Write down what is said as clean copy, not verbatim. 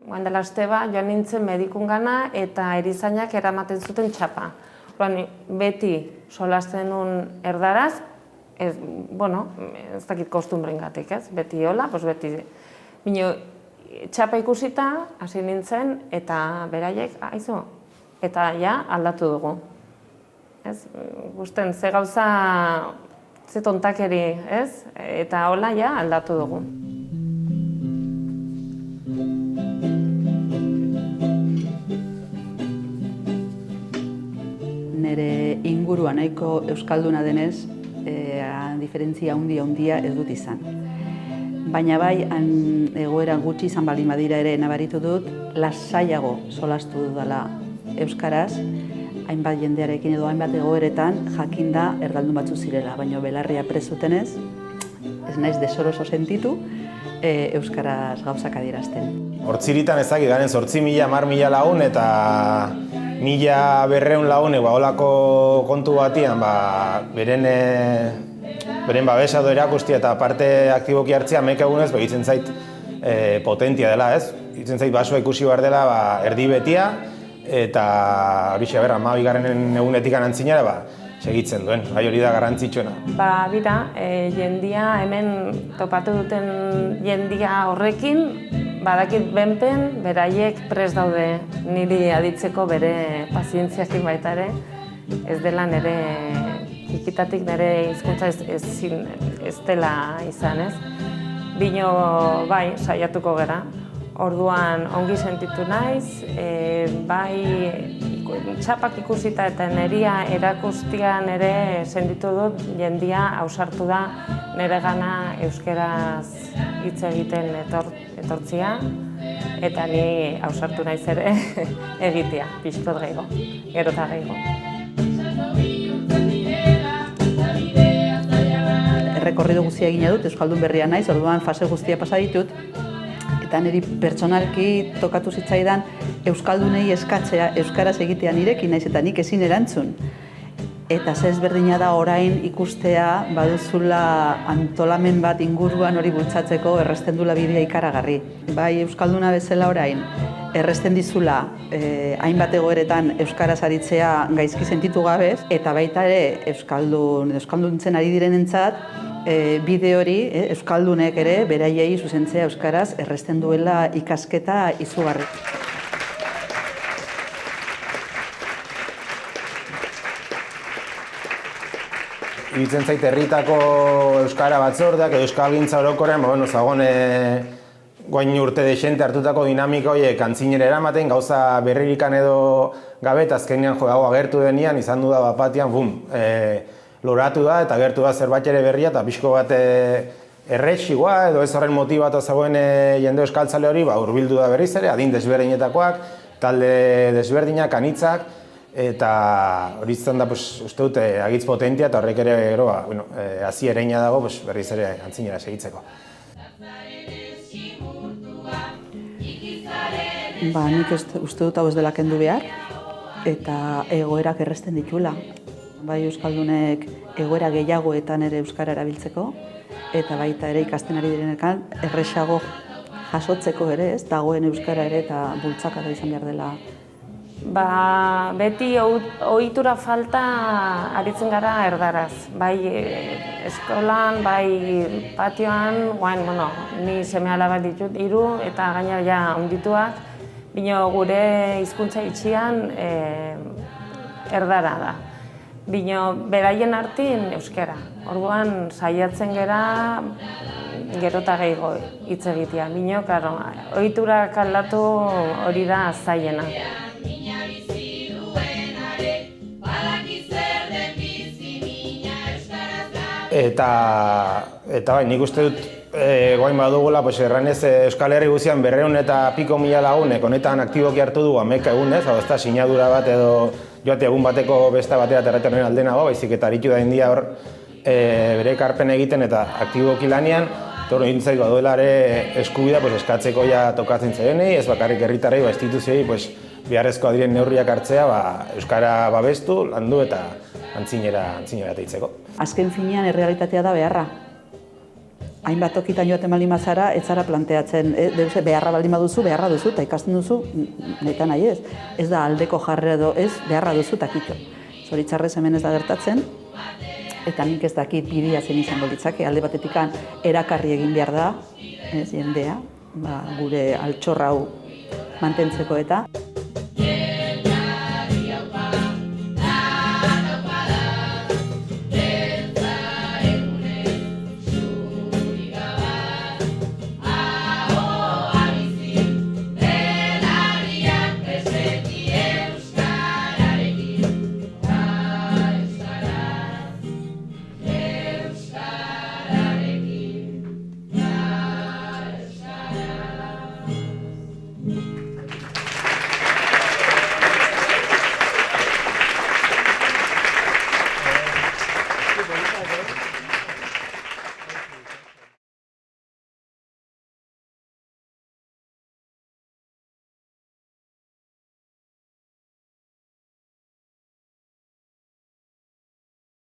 Joan dela aste bat, joan nintzen medikungana eta erizainak eramaten zuten txapa. Beti solasten nun erdaraz, ez dakit kostumbrengatik, ez? Beti hola, beti. Bino, txapa ikusita, hasi nintzen, eta beraiek, aizu, eta ja aldatu dugu. Gusten, ze gauza, ze tontakeri, ez? Eta hola ja aldatu dugu. Nere ingurua nahiko euskalduna denez, diferentzia handia ez dut izan. Baina bai, egoera gutxi izan baldin badira ere nabaritu dut, lasaiago solastu dudala euskaraz, hainbat jendearekin edo hainbat egoeretan jakinda erdaldun batzu zirela, baina belarria prezutenez, ez naiz desoroso sentitu, euskaraz gauzak adierazten. Hortziritan ezagik garen 8.000, 10.000 lagun eta 1.200 lagunek holako kontu batian beren babesa edo erakustia eta parte aktiboki hartzea mek egunez begitzen zait potentia dela, ez? Itzen zait basoa ikusi behar dela erdi betia eta horixe 12. egunetik antzinara segitzen duen, hori da garrantzitsuena. Bira, jendia hemen topatu duten jendia horrekin, badakit benpen, beraiek prest daude niri aditzeko bere pazientziakin baita ere, ez dela nire ikitatik nire hizkuntza ez dela izan, ez? Bino, bai, saiatuko gera. Orduan ongi sentitu naiz, bai txapak ikusita eta neria erakustian ere sentitu dut jendia ausartu da nire gana euskeraz hitz egiten etortzia eta ni ausartu naiz ere egitea, pixkot gehiago, gero eta gehiago. Errekorrido guztia egina dut, euskaldun berria naiz, orduan fase guztia pasa ditut, eta niri pertsonalki tokatu zitzaidan euskaldunei eskatzea euskaraz egitea nirekin naiz eta nik ezin erantzun. Eta ze ezberdina da orain ikustea baduzula antolamen bat inguruan hori bultzatzeko erresten dula bidea ikaragarri. Bai euskalduna bezala orain erresten dizula hainbat egoeretan euskaraz aritzea gaizki sentitu gabe eta baita ere euskalduntzen ari direnentzat bide hori euskaldunek ere beraiei zuzentzea euskaraz erresten duela ikasketa izugarri. Iruditzen zait herritako euskara batzordeak edo euskalgintza orokorrean, zagon guain urte dexente hartutako dinamika horiek antzinera eramaten, gauza berririkan edo gabe eta azkenean hau agertu denean izan du da bapatian, loratu da eta agertu da zerbait ere berria eta pixko bat errexigua edo ez horren motibatu zegoen jende euskaltzale hori hurbildu da berriz ere, adin desberdinetakoak, talde desberdinak, anitzak, eta hori izan da uste dut agitz potentia eta horrek ere gero hazi ereina dago berriz ere antzinera segitzeko. Nik uste dut hau ez dela kendu behar eta egoerak erresten dituela. Bai euskaldunek egoera gehiagoetan ere euskara erabiltzeko eta baita ere ikasten ari direnekan erresago jasotzeko ere ez, dagoen euskara ere eta bultzakada izan behar dela. Beti ohitura falta aritzen gara erdaraz. Bai eskolan, bai patioan, ni seme-alaba ditut 3 eta gainera ja handituak, bino gure hizkuntza itxian erdara da. Bino beraien artin euskara. Orduan saiatzen gera gero eta gehiago hitz egitea. Bino, ohiturak aldatu hori da zailena. Eta bai, nik uste dut guain badugula, erranez Euskal Herri guztian 200 eta piko mila lagunek honetan aktiboki hartu du 11 egunez, hau ez da sinadura bat edo joate egun bateko besta batera terretorren aldenago, baizik eta aritu da india hor bere ekarpen egiten eta aktiboki lanean, eta hori nintzait baduela ere eskubida eskatzeko ja tokatzen zerenei, ez bakarrik herritarrei, instituzioi beharrezkoa diren neurriak hartzea, euskara babestu, landu eta antzinera teitzeko. Azken finean errealitatea da beharra. hainbat tokitan joaten baldin bazara, ez zara planteatzen, beharra baldin baduzu, beharra duzu, eta ikasten duzu, nahita nahi ez. Ez da aldeko jarrera edo ez, beharra duzu, eta kito. Zoritxarrez hemen ez da gertatzen, eta nik ez dakit bidea zen izango litzake, alde batetikan erakarri egin behar da, jendea, gure altxorra hau mantentzeko eta.